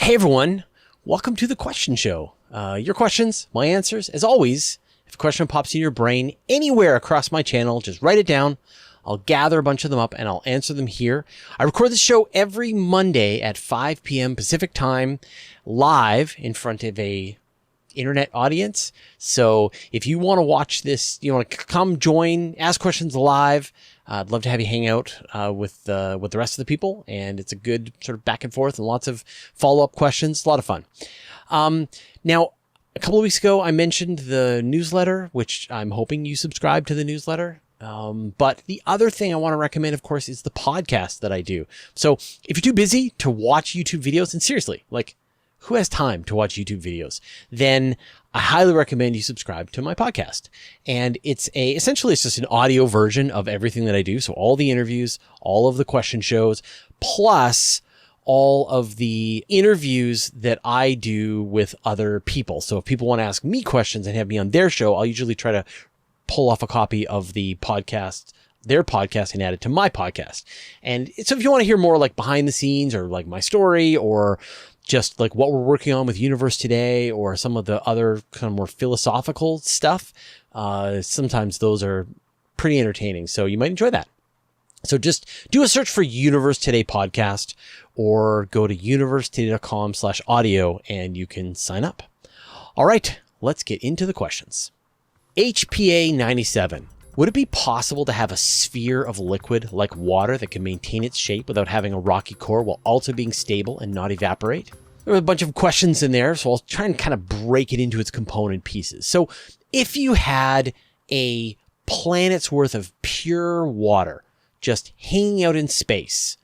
Hey everyone, welcome to the question show. Your questions, my answers. As always, if a question pops in your brain anywhere across my channel, just write it down. I'll gather a bunch of them up and I'll answer them here. I record the show every Monday at 5 p.m. Pacific time, live in front of a internet audience. So if you want to watch this, you want to come join, ask questions live, I'd love to have you hang out with the rest of the people. And it's a good sort of back and forth and lots of follow-up questions. A lot of fun. Now, a couple of weeks ago, I mentioned the newsletter, which I'm hoping you subscribe to the newsletter. But the other thing I want to recommend, of course, is the podcast that I do. So if you're too busy to watch YouTube videos, and seriously, like, who has time to watch YouTube videos? Then I highly recommend you subscribe to my podcast. And essentially it's just an audio version of everything that I do. So all the interviews, all of the question shows, plus all of the interviews that I do with other people. So if people want to ask me questions and have me on their show, I'll usually try to pull off a copy of the podcast, their podcast, and add it to my podcast. And so if you want to hear more like behind the scenes or like my story or just like what we're working on with Universe Today or some of the other kind of more philosophical stuff, sometimes those are pretty entertaining. So you might enjoy that. So just do a search for Universe Today podcast or go to universetoday.com/audio and you can sign up. All right, let's get into the questions. HPA 97. Would it be possible to have a sphere of liquid like water that can maintain its shape without having a rocky core while also being stable and not evaporate? There were a bunch of questions in there, so I'll try and kind of break it into its component pieces. So if you had a planet's worth of pure water just hanging out in space,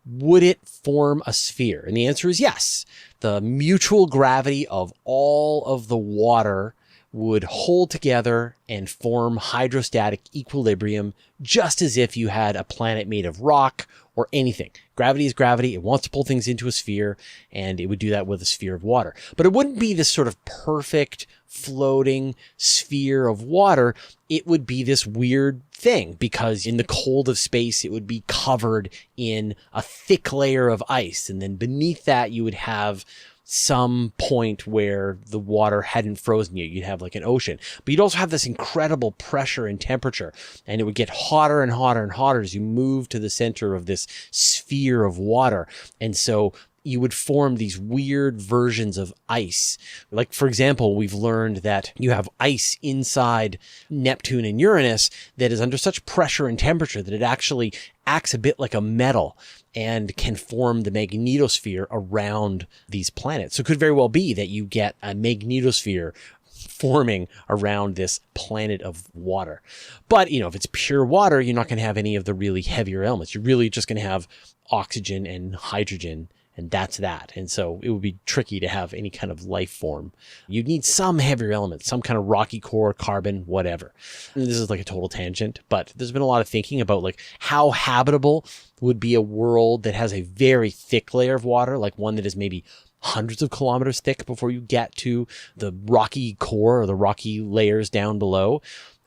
would it form a sphere? And the answer is yes. The mutual gravity of all of the water would hold together and form hydrostatic equilibrium, just as if you had a planet made of rock or anything. Gravity is gravity. It wants to pull things into a sphere, and it would do that with a sphere of water. But it wouldn't be this sort of perfect floating sphere of water. It would be this weird thing because in the cold of space, it would be covered in a thick layer of ice. And then beneath that, you would have some point where the water hadn't frozen yet. You'd have like an ocean, but you'd also have this incredible pressure and temperature, and it would get hotter and hotter and hotter as you move to the center of this sphere of water. And so you would form these weird versions of ice. Like, for example, we've learned that you have ice inside Neptune and Uranus that is under such pressure and temperature that it actually acts a bit like a metal and can form the magnetosphere around these planets. So it could very well be that you get a magnetosphere forming around this planet of water. But, if it's pure water, you're not going to have any of the really heavier elements. You're really just going to have oxygen and hydrogen, and that's that. And so it would be tricky to have any kind of life form. You'd need some heavier elements, some kind of rocky core, carbon, whatever. And this is like a total tangent, but there's been a lot of thinking about like how habitable would be a world that has a very thick layer of water, like one that is maybe hundreds of kilometers thick before you get to the rocky core or the rocky layers down below.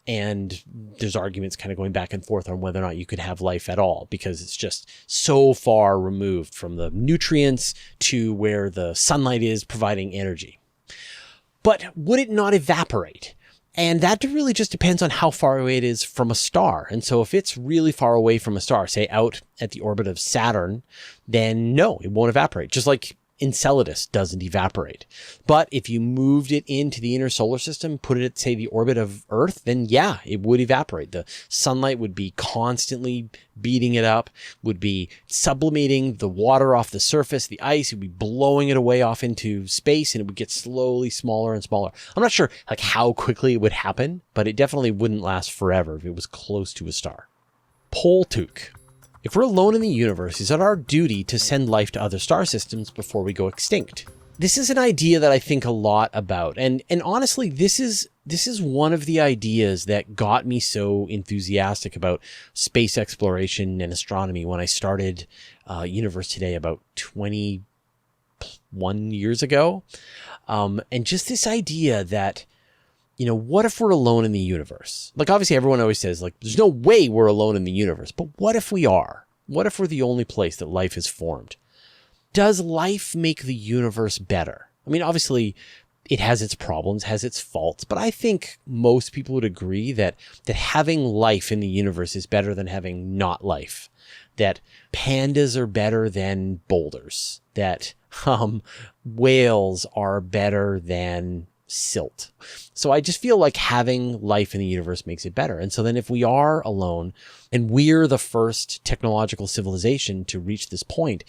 And there's arguments kind of going back and forth on whether or not you could have life at all, because it's just so far removed from the nutrients to where the sunlight is providing energy. But would it not evaporate? And that really just depends on how far away it is from a star. And so if it's really far away from a star, say out at the orbit of Saturn, then no, it won't evaporate. Just like Enceladus doesn't evaporate. But if you moved it into the inner solar system, put it at, say, the orbit of Earth, then yeah, it would evaporate. The sunlight would be constantly beating it up, would be sublimating the water off the surface, the ice, it would be blowing it away off into space, and it would get slowly smaller and smaller. I'm not sure like how quickly it would happen, but it definitely wouldn't last forever if it was close to a star. Poltuk. If we're alone in the universe, is it our duty to send life to other star systems before we go extinct? This is an idea that I think a lot about. And honestly, this is one of the ideas that got me so enthusiastic about space exploration and astronomy when I started Universe Today about 21 years ago. And just this idea that, what if we're alone in the universe? Like, obviously, everyone always says, like, there's no way we're alone in the universe. But what if we are? What if we're the only place that life is formed? does life make the universe better? I mean, obviously, it has its problems, has its faults, but I think most people would agree that having life in the universe is better than having not life. That pandas are better than boulders. That whales are better than silt. So I just feel like having life in the universe makes it better. And so then if we are alone and we're the first technological civilization to reach this point,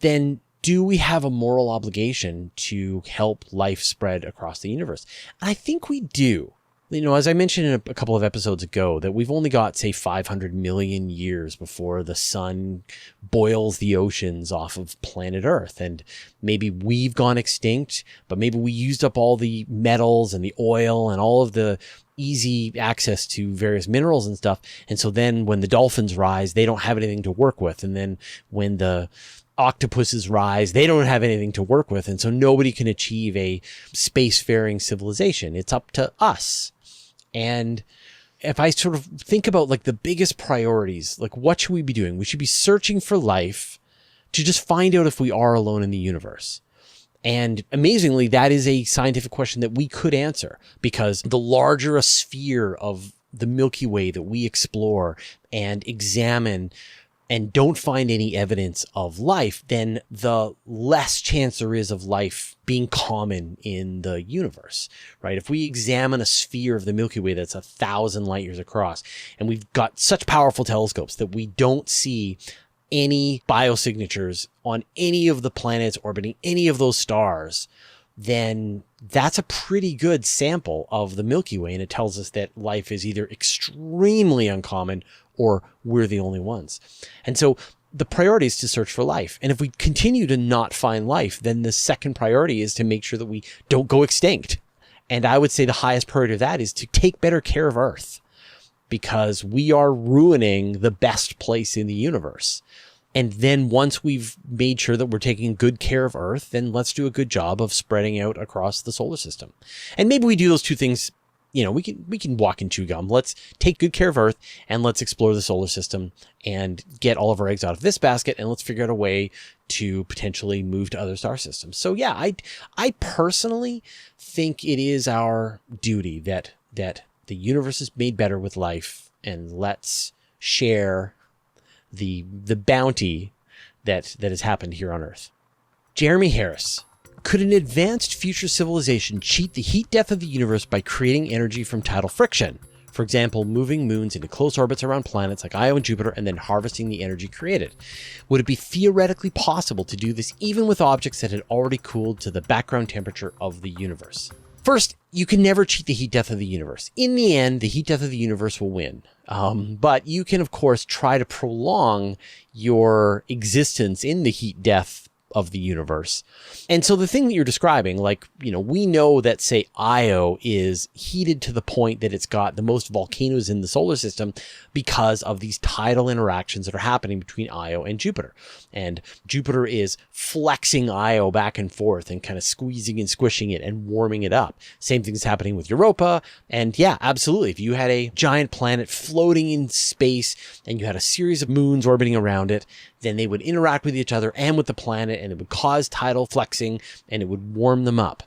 then do we have a moral obligation to help life spread across the universe? And I think we do. You know, as I mentioned in a couple of episodes ago, that we've only got, say, 500 million years before the sun boils the oceans off of planet Earth. And maybe we've gone extinct, but maybe we used up all the metals and the oil and all of the easy access to various minerals and stuff. And so then when the dolphins rise, they don't have anything to work with. And then when the octopuses rise, they don't have anything to work with. And so nobody can achieve a spacefaring civilization. It's up to us. And if I sort of think about like the biggest priorities, like what should we be doing? We should be searching for life to just find out if we are alone in the universe. And amazingly, that is a scientific question that we could answer, because the larger a sphere of the Milky Way that we explore and examine and don't find any evidence of life, then the less chance there is of life being common in the universe, right? If we examine a sphere of the Milky Way that's 1,000 light years across, and we've got such powerful telescopes that we don't see any biosignatures on any of the planets orbiting any of those stars, then that's a pretty good sample of the Milky Way. And it tells us that life is either extremely uncommon or we're the only ones. And so the priority is to search for life. And if we continue to not find life, then the second priority is to make sure that we don't go extinct. And I would say the highest priority of that is to take better care of Earth, because we are ruining the best place in the universe. And then once we've made sure that we're taking good care of Earth, then let's do a good job of spreading out across the solar system. And maybe we do those two things. You know, we can walk and chew gum. Let's take good care of Earth and let's explore the solar system and get all of our eggs out of this basket. And let's figure out a way to potentially move to other star systems. So yeah, I personally think it is our duty that the universe is made better with life, and let's share the bounty that has happened here on Earth. Jeremy Harris. Could an advanced future civilization cheat the heat death of the universe by creating energy from tidal friction? For example, moving moons into close orbits around planets like Io and Jupiter and then harvesting the energy created. Would it be theoretically possible to do this even with objects that had already cooled to the background temperature of the universe? First, you can never cheat the heat death of the universe. In the end, the heat death of the universe will win. But you can, of course, try to prolong your existence in the heat death of the universe. And so the thing that you're describing, like, you know, we know that, say, Io is heated to the point that it's got the most volcanoes in the solar system because of these tidal interactions that are happening between Io and Jupiter. And Jupiter is flexing Io back and forth and kind of squeezing and squishing it and warming it up. Same thing's happening with Europa. And yeah, absolutely. If you had a giant planet floating in space and you had a series of moons orbiting around it, then they would interact with each other and with the planet, and it would cause tidal flexing and it would warm them up.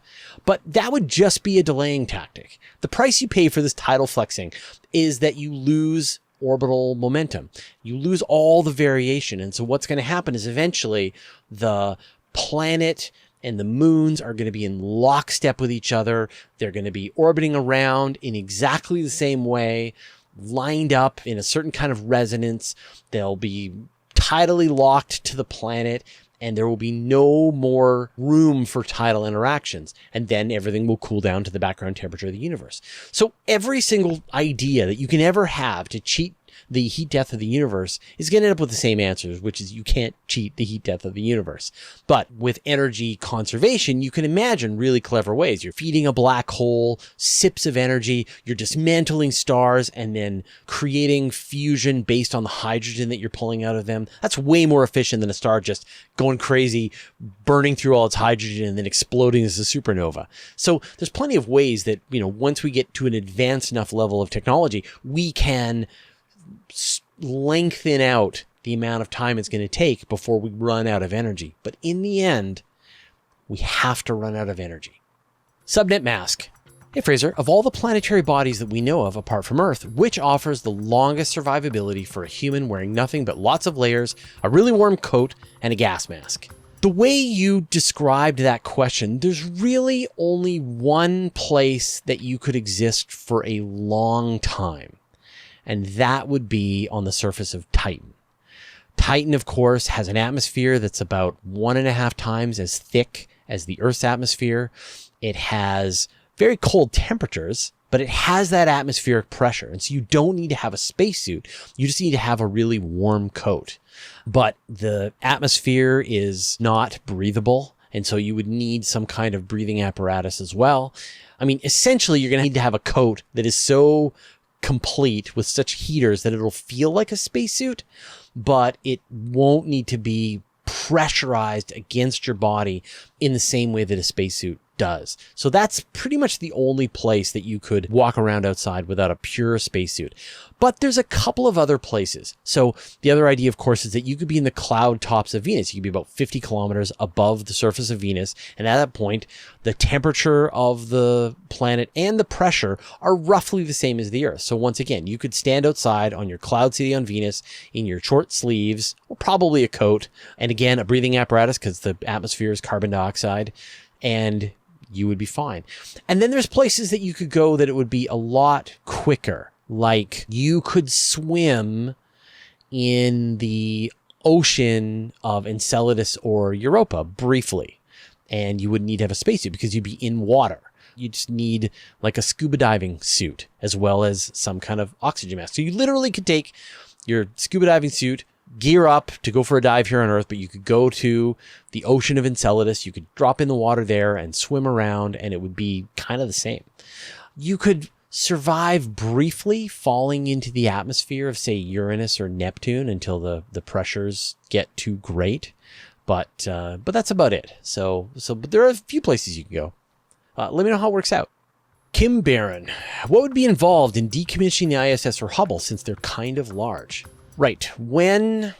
But that would just be a delaying tactic. The price you pay for this tidal flexing is that you lose orbital momentum. You lose all the variation. And so what's going to happen is eventually the planet and the moons are going to be in lockstep with each other. They're going to be orbiting around in exactly the same way, lined up in a certain kind of resonance. They'll be tidally locked to the planet, and there will be no more room for tidal interactions. And then everything will cool down to the background temperature of the universe. So every single idea that you can ever have to cheat the heat death of the universe is going to end up with the same answers, which is you can't cheat the heat death of the universe. But with energy conservation, you can imagine really clever ways. You're feeding a black hole sips of energy, you're dismantling stars and then creating fusion based on the hydrogen that you're pulling out of them. That's way more efficient than a star just going crazy, burning through all its hydrogen and then exploding as a supernova. So there's plenty of ways that, you know, once we get to an advanced enough level of technology, we can lengthen out the amount of time it's going to take before we run out of energy. But in the end, we have to run out of energy. Subnet mask. Hey Fraser, of all the planetary bodies that we know of apart from Earth, which offers the longest survivability for a human wearing nothing but lots of layers, a really warm coat, and a gas mask? The way you described that question, there's really only one place that you could exist for a long time, and that would be on the surface of Titan. Titan, of course, has an atmosphere that's about 1.5 times as thick as the Earth's atmosphere. It has very cold temperatures, but it has that atmospheric pressure. And so you don't need to have a spacesuit. You just need to have a really warm coat. But the atmosphere is not breathable. And so you would need some kind of breathing apparatus as well. I mean, essentially, you're going to need to have a coat that is so complete with such heaters that it'll feel like a spacesuit, but it won't need to be pressurized against your body in the same way that a spacesuit does. So that's pretty much the only place that you could walk around outside without a pure spacesuit. But there's a couple of other places. So the other idea, of course, is that you could be in the cloud tops of Venus. You could be about 50 kilometers above the surface of Venus. And at that point, the temperature of the planet and the pressure are roughly the same as the Earth. So once again, you could stand outside on your cloud city on Venus in your short sleeves, or probably a coat, and again, a breathing apparatus because the atmosphere is carbon dioxide, and you would be fine. And then there's places that you could go that it would be a lot quicker. Like you could swim in the ocean of Enceladus or Europa briefly, and you wouldn't need to have a spacesuit because you'd be in water. You just need like a scuba diving suit as well as some kind of oxygen mask. So you literally could take your scuba diving suit, gear up to go for a dive here on Earth, but you could go to the ocean of Enceladus, you could drop in the water there and swim around, and it would be kind of the same. You could survive briefly falling into the atmosphere of, say, Uranus or Neptune until the pressures get too great, but that's about it. But there are a few places you can go. Let me know how it works out. Kim Barron, what would be involved in decommissioning the ISS or Hubble since they're kind of large? Right. When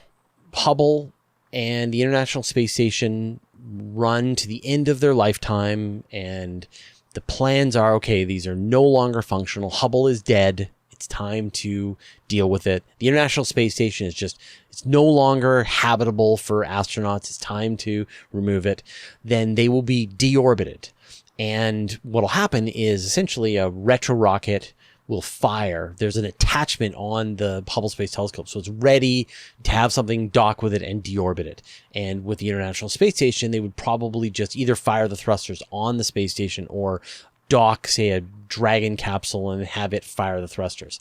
Hubble and the International Space Station run to the end of their lifetime and the plans are, okay, these are no longer functional. Hubble is dead. It's time to deal with it. The International Space Station is it's no longer habitable for astronauts. It's time to remove it. Then they will be deorbited. And what'll happen is essentially a retro rocket will fire. There's an attachment on the Hubble Space Telescope, so it's ready to have something dock with it and deorbit it. And with the International Space Station, they would probably just either fire the thrusters on the space station or dock, say, a Dragon capsule and have it fire the thrusters.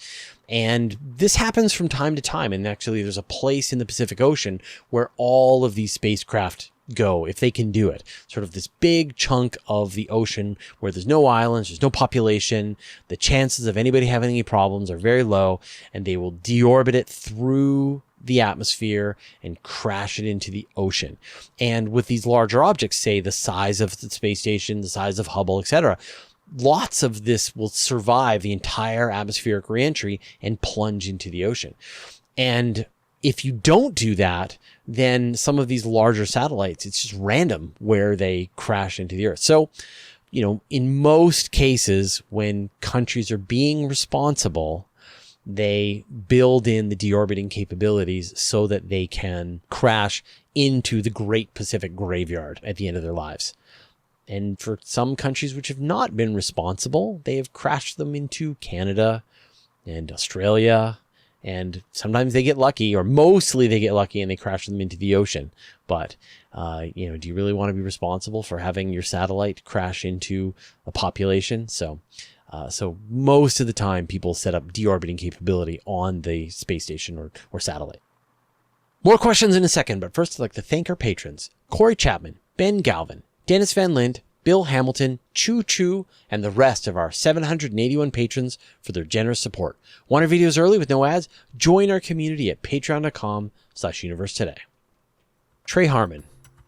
And this happens from time to time. And actually, there's a place in the Pacific Ocean where all of these spacecraft go, if they can do it. Sort of this big chunk of the ocean where there's no islands, there's no population, the chances of anybody having any problems are very low, and they will deorbit it through the atmosphere and crash it into the ocean. And with these larger objects, say the size of the space station, the size of Hubble, etc., lots of this will survive the entire atmospheric reentry and plunge into the ocean. And if you don't do that, then some of these larger satellites, it's just random where they crash into the Earth. So, in most cases, when countries are being responsible, they build in the deorbiting capabilities so that they can crash into the Great Pacific Graveyard at the end of their lives. And for some countries which have not been responsible, they have crashed them into Canada and Australia. And sometimes they get lucky, or mostly they get lucky and they crash them into the ocean. But, do you really want to be responsible for having your satellite crash into a population? So most of the time people set up deorbiting capability on the space station or satellite. More questions in a second, but first I'd like to thank our patrons: Corey Chapman, Ben Galvin, Dennis Van Lind, Bill Hamilton, Choo Choo, and the rest of our 781 patrons for their generous support. Want our videos early with no ads? Join our community at patreon.com/universetoday. Trey Harmon.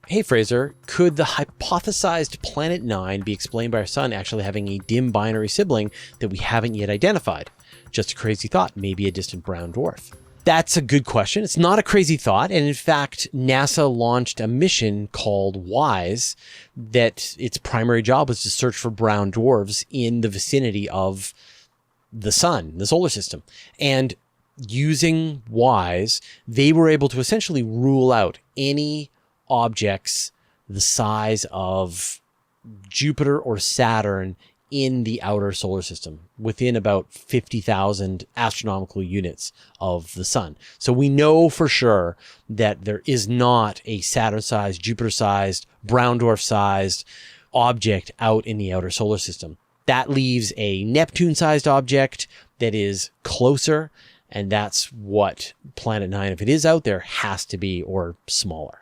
Hey Fraser, could the hypothesized Planet 9 be explained by our sun actually having a dim binary sibling that we haven't yet identified? Just a crazy thought, maybe a distant brown dwarf. That's a good question. It's not a crazy thought. And in fact, NASA launched a mission called WISE that its primary job was to search for brown dwarfs in the vicinity of the sun, the solar system. And using WISE, they were able to essentially rule out any objects the size of Jupiter or Saturn in the outer solar system within about 50,000 astronomical units of the sun. So we know for sure that there is not a Saturn-sized, Jupiter-sized, brown dwarf-sized object out in the outer solar system. That leaves a Neptune-sized object that is closer, and that's what Planet 9, if it is out there, has to be, or smaller.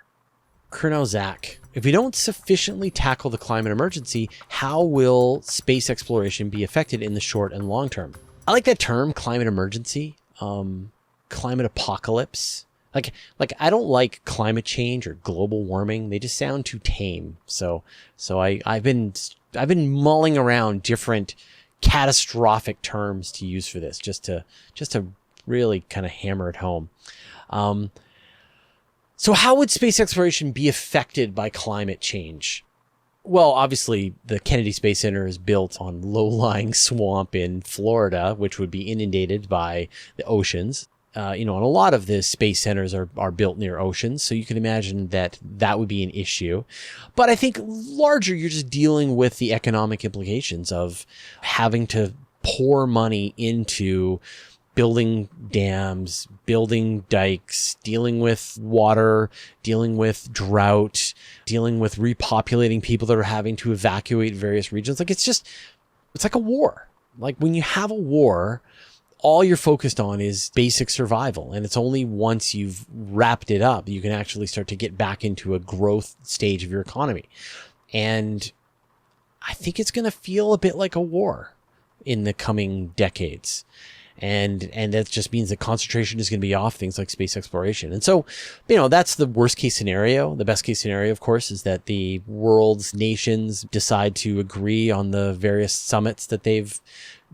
Colonel Zach, if we don't sufficiently tackle the climate emergency, how will space exploration be affected in the short and long term? I like that term, climate emergency, climate apocalypse. Like I don't like climate change or global warming. They just sound too tame. So I've been mulling around different catastrophic terms to use for this, just to really kind of hammer it home. So how would space exploration be affected by climate change? Well, obviously, the Kennedy Space Center is built on low-lying swamp in Florida, which would be inundated by the oceans. And a lot of the space centers are built near oceans, so you can imagine that would be an issue. But I think larger, you're just dealing with the economic implications of having to pour money into building dams, building dikes, dealing with water, dealing with drought, dealing with repopulating people that are having to evacuate various regions. It's like a war. Like when you have a war, all you're focused on is basic survival. And it's only once you've wrapped it up, you can actually start to get back into a growth stage of your economy. And I think it's going to feel a bit like a war in the coming decades. And that just means that concentration is going to be off things like space exploration. And so, that's the worst case scenario. The best case scenario, of course, is that the world's nations decide to agree on the various summits that they've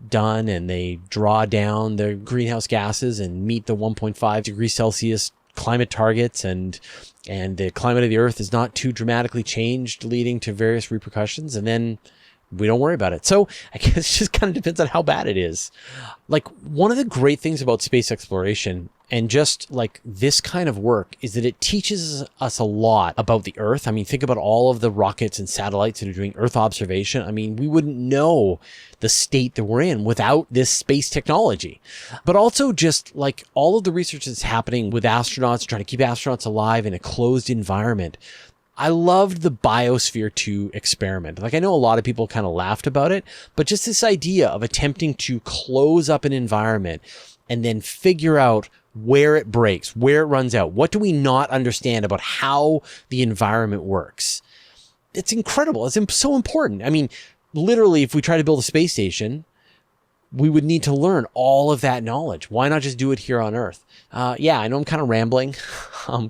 done, and they draw down their greenhouse gases and meet the 1.5 degrees Celsius climate targets, and the climate of the Earth is not too dramatically changed, leading to various repercussions. And then we don't worry about it. So I guess it just kind of depends on how bad it is. Like, one of the great things about space exploration and just like this kind of work is that it teaches us a lot about the Earth. I mean, think about all of the rockets and satellites that are doing Earth observation. I mean, we wouldn't know the state that we're in without this space technology. But also just like all of the research that's happening with astronauts, trying to keep astronauts alive in a closed environment. I loved the Biosphere 2 experiment. Like, I know a lot of people kind of laughed about it, but just this idea of attempting to close up an environment and then figure out where it breaks, where it runs out. What do we not understand about how the environment works? It's incredible. It's so important. I mean, literally, if we try to build a space station, we would need to learn all of that knowledge. Why not just do it here on Earth? Yeah, I know I'm kind of rambling.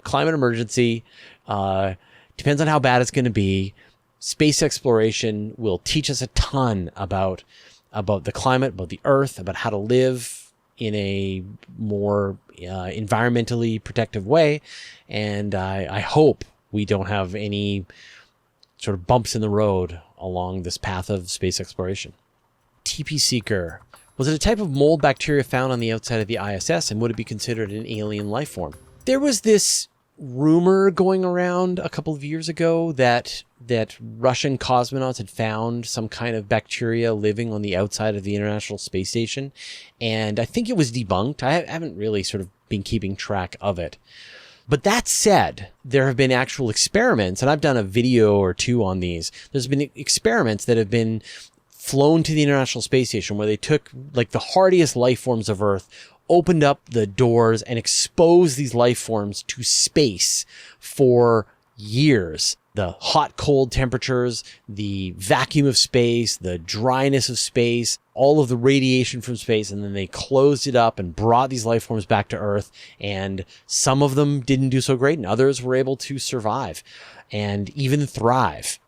Climate emergency, depends on how bad it's going to be. Space exploration will teach us a ton about the climate, about the Earth, about how to live in a more environmentally protective way. And I hope we don't have any sort of bumps in the road along this path of space exploration. TP Seeker. Was it a type of mold bacteria found on the outside of the ISS, and would it be considered an alien life form? There was this rumor going around a couple of years ago that Russian cosmonauts had found some kind of bacteria living on the outside of the International Space Station. And I think it was debunked. I haven't really sort of been keeping track of it. But that said, there have been actual experiments, and I've done a video or two on these. There's been experiments that have been flown to the International Space Station where they took like the hardiest life forms of Earth, opened up the doors and exposed these life forms to space for years. The hot, cold temperatures, the vacuum of space, the dryness of space, all of the radiation from space. And then they closed it up and brought these life forms back to Earth. And some of them didn't do so great, and others were able to survive and even thrive.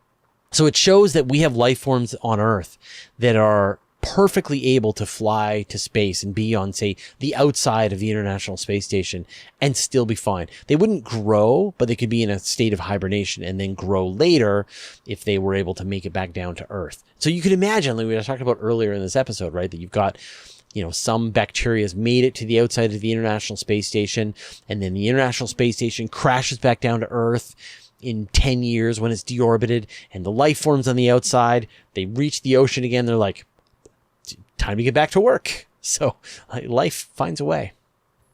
So it shows that we have life forms on Earth that are perfectly able to fly to space and be on, say, the outside of the International Space Station and still be fine. They wouldn't grow, but they could be in a state of hibernation and then grow later if they were able to make it back down to Earth. So you could imagine, like we were talking about earlier in this episode, right, that you've got, some bacteria has made it to the outside of the International Space Station, and then the International Space Station crashes back down to Earth in 10 years when it's deorbited, and the life forms on the outside, they reach the ocean again, they're like, time to get back to work. So life finds a way.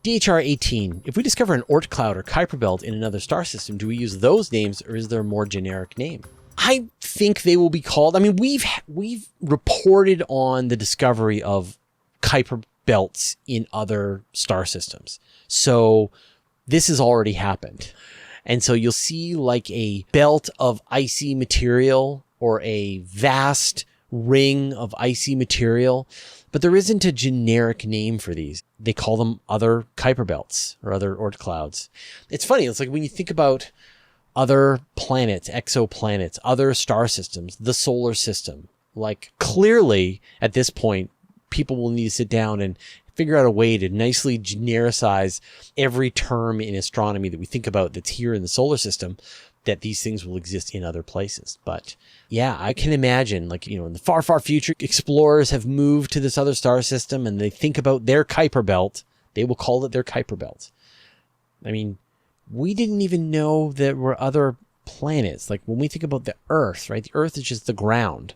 DHR 18. If we discover an Oort cloud or Kuiper belt in another star system, do we use those names, or is there a more generic name? I think they will be called, we've reported on the discovery of Kuiper belts in other star systems. So this has already happened. And so you'll see like a belt of icy material or a vast ring of icy material, but there isn't a generic name for these. They call them other Kuiper belts or other Oort clouds. It's funny. It's like when you think about other planets, exoplanets, other star systems, the solar system, like clearly at this point, people will need to sit down and figure out a way to nicely genericize every term in astronomy that we think about that's here in the solar system, that these things will exist in other places. But yeah, I can imagine, like, in the far, far future, explorers have moved to this other star system and they think about their Kuiper belt. They will call it their Kuiper belt. I mean, we didn't even know there were other planets. Like when we think about the Earth, right? The Earth is just the ground.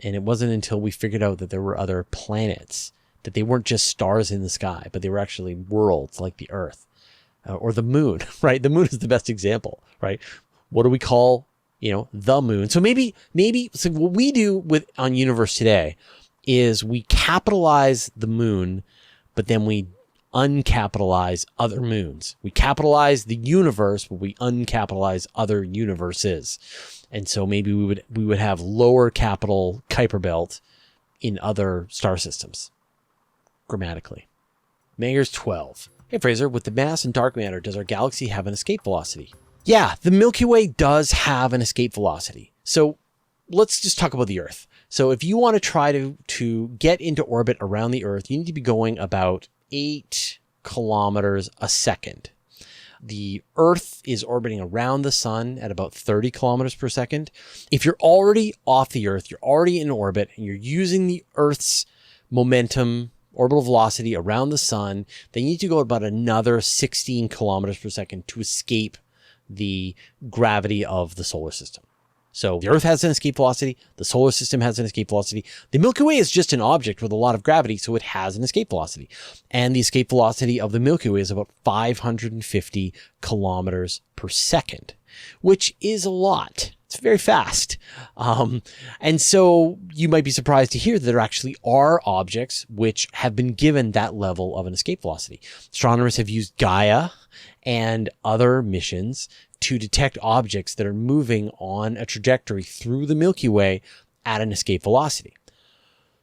And it wasn't until we figured out that there were other planets, that they weren't just stars in the sky, but they were actually worlds like the Earth or the moon, right? The moon is the best example, right? What do we call, the moon? So maybe so what we do on Universe Today is we capitalize the moon, but then we uncapitalize other moons. We capitalize the universe, but we uncapitalize other universes. And so maybe we would have lower capital Kuiper belt in other star systems, grammatically. Mayer's 12. Hey Fraser, with the mass and dark matter, does our galaxy have an escape velocity? Yeah, the Milky Way does have an escape velocity. So let's just talk about the Earth. So if you want to try to get into orbit around the Earth, you need to be going about 8 kilometers a second. The Earth is orbiting around the sun at about 30 kilometers per second. If you're already off the Earth, you're already in orbit, and you're using the Earth's momentum, orbital velocity around the sun, then you need to go about another 16 kilometers per second to escape the gravity of the solar system. So the Earth has an escape velocity, the solar system has an escape velocity. The Milky Way is just an object with a lot of gravity, so it has an escape velocity. And the escape velocity of the Milky Way is about 550 kilometers per second, which is a lot. It's very fast. And so you might be surprised to hear that there actually are objects which have been given that level of an escape velocity. Astronomers have used Gaia and other missions to detect objects that are moving on a trajectory through the Milky Way at an escape velocity.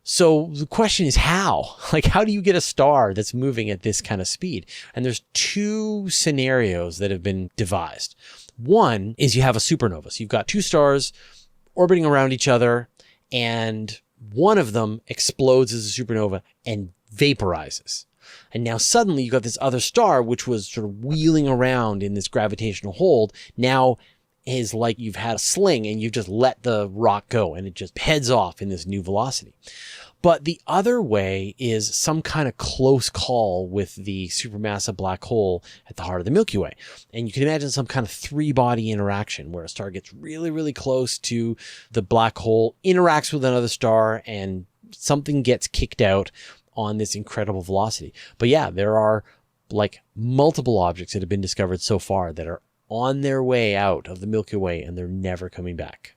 So the question is how? Like, how do you get a star that's moving at this kind of speed? And there's 2 scenarios that have been devised. One is you have a supernova. So you've got 2 stars orbiting around each other, and one of them explodes as a supernova and vaporizes. And now suddenly you've got this other star, which was sort of wheeling around in this gravitational hold, now is like you've had a sling and you've just let the rock go and it just heads off in this new velocity. But the other way is some kind of close call with the supermassive black hole at the heart of the Milky Way. And you can imagine some kind of 3-body interaction where a star gets really, really close to the black hole, interacts with another star, and something gets kicked out on this incredible velocity. But yeah, there are like multiple objects that have been discovered so far that are on their way out of the Milky Way and they're never coming back.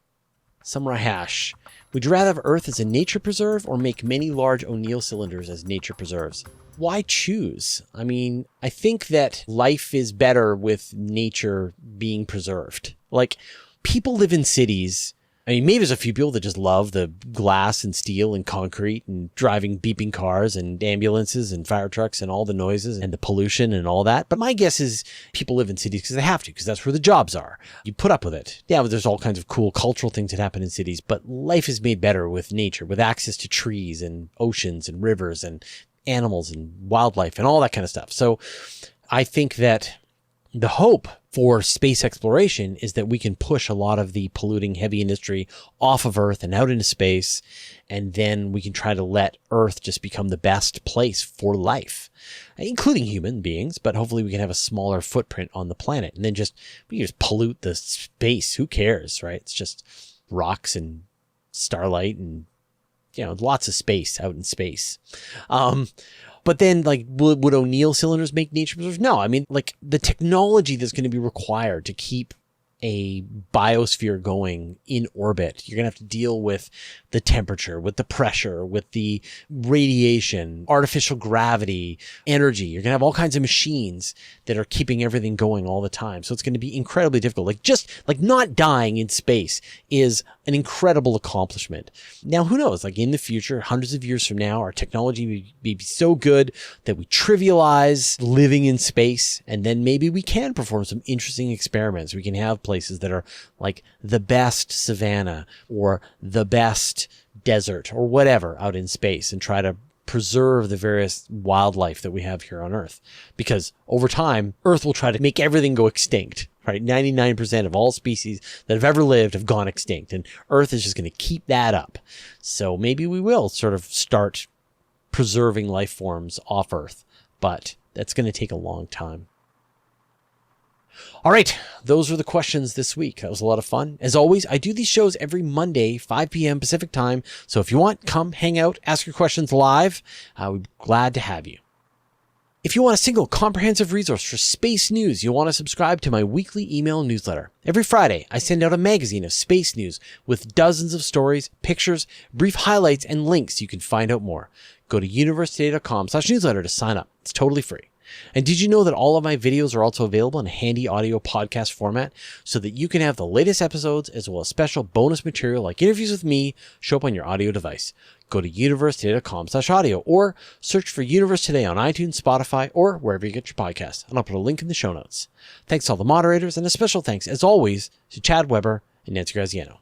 Samurai Hash. Would you rather have Earth as a nature preserve or make many large O'Neill cylinders as nature preserves? Why choose? I mean, I think that life is better with nature being preserved. Like, people live in cities I mean, maybe there's a few people that just love the glass and steel and concrete and driving beeping cars and ambulances and fire trucks and all the noises and the pollution and all that. But my guess is people live in cities because they have to, because that's where the jobs are. You put up with it. Yeah, but there's all kinds of cool cultural things that happen in cities, but life is made better with nature, with access to trees and oceans and rivers and animals and wildlife and all that kind of stuff. So I think that the hope for space exploration is that we can push a lot of the polluting heavy industry off of Earth and out into space, and then we can try to let Earth just become the best place for life, including human beings, but hopefully we can have a smaller footprint on the planet, and then we can just pollute the space. Who cares, right? It's just rocks and starlight and, lots of space out in space. But then, would O'Neill cylinders make nature preserves? No. I mean, the technology that's going to be required to keep a biosphere going in orbit, you're going to have to deal with the temperature, with the pressure, with the radiation, artificial gravity, energy. You're going to have all kinds of machines that are keeping everything going all the time. So it's going to be incredibly difficult. Not dying in space is an incredible accomplishment. Now, who knows? In the future, hundreds of years from now, our technology may be so good that we trivialize living in space, and then maybe we can perform some interesting experiments. We can have places that are like the best savanna or the best desert or whatever out in space and try to preserve the various wildlife that we have here on Earth. Because over time, Earth will try to make everything go extinct, right? 99% of all species that have ever lived have gone extinct, and Earth is just going to keep that up. So maybe we will sort of start preserving life forms off Earth, but that's going to take a long time. All right, those are the questions this week. That was a lot of fun. As always, I do these shows every Monday, 5 p.m. Pacific time. So if you want, come hang out, ask your questions live. We're glad to have you. If you want a single comprehensive resource for space news, you'll want to subscribe to my weekly email newsletter. Every Friday, I send out a magazine of space news with dozens of stories, pictures, brief highlights, and links so you can find out more. Go to universetoday.com/newsletter to sign up. It's totally free. And did you know that all of my videos are also available in a handy audio podcast format so that you can have the latest episodes as well as special bonus material like interviews with me show up on your audio device? Go to universetoday.com/audio or search for Universe Today on iTunes, Spotify, or wherever you get your podcasts. And I'll put a link in the show notes. Thanks to all the moderators, and a special thanks, as always, to Chad Weber and Nancy Graziano.